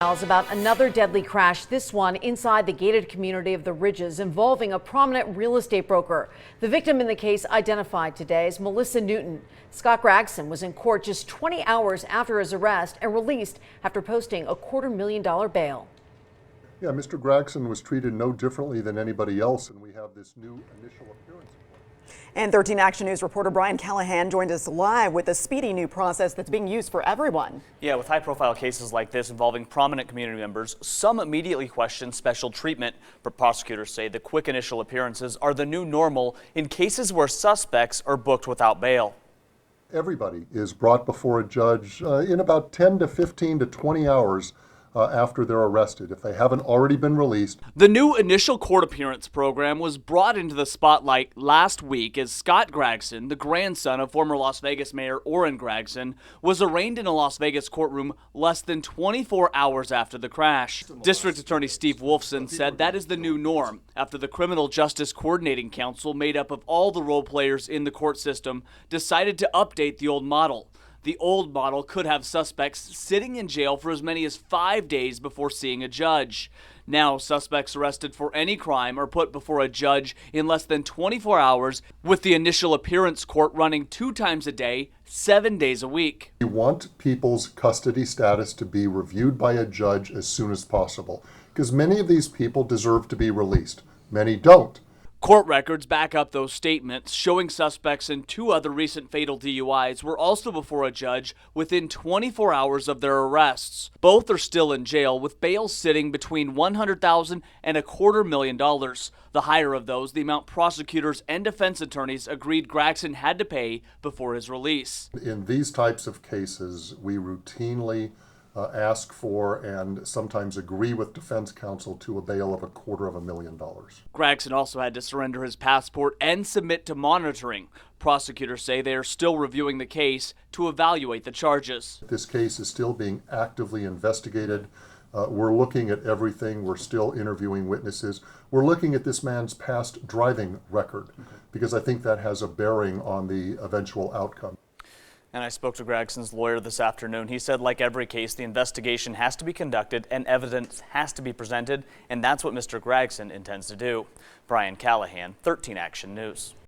About another deadly crash, this one inside the gated community of the Ridges involving a prominent real estate broker. The victim in the case identified today as Melissa Newton. Scott Gregson was in court just 20 hours after his arrest and released after posting a $250,000 bail. Yeah, Mr. Gregson was treated no differently than anybody else, and we have this new initial appearance. And 13 Action News reporter Brian Callahan joined us live with a speedy new process that's being used for everyone. Yeah, with high-profile cases like this involving prominent community members, some immediately question special treatment. But prosecutors say the quick initial appearances are the new normal in cases where suspects are booked without bail. Everybody is brought before a judge in about 10 to 15 to 20 hours after they're arrested, if they haven't already been released. The new initial court appearance program was brought into the spotlight last week as Scott Gregson, the grandson of former Las Vegas Mayor Orrin Gregson, was arraigned in a Las Vegas courtroom less than 24 hours after the crash. District Attorney Steve Wolfson said that is the new norm after the Criminal Justice Coordinating Council, made up of all the role players in the court system, decided to update the old model. The old model could have suspects sitting in jail for as many as 5 days before seeing a judge. Now, suspects arrested for any crime are put before a judge in less than 24 hours, with the initial appearance court running 2 times a day, 7 days a week. We want people's custody status to be reviewed by a judge as soon as possible, because many of these people deserve to be released. Many don't. Court records back up those statements, showing suspects in 2 other recent fatal DUIs were also before a judge within 24 hours of their arrests. Both are still in jail, with bail sitting between $100,000 and $250,000. The higher of those, the amount prosecutors and defense attorneys agreed Gregson had to pay before his release. In these types of cases, we routinely ask for and sometimes agree with defense counsel to a bail of $250,000. Gregson also had to surrender his passport and submit to monitoring. Prosecutors say they are still reviewing the case to evaluate the charges. This case is still being actively investigated. We're looking at everything. We're still interviewing witnesses. We're looking at this man's past driving record, because I think that has a bearing on the eventual outcome. And I spoke to Gregson's lawyer this afternoon. He said, like every case, the investigation has to be conducted and evidence has to be presented, and that's what Mr. Gregson intends to do. Brian Callahan, 13 Action News.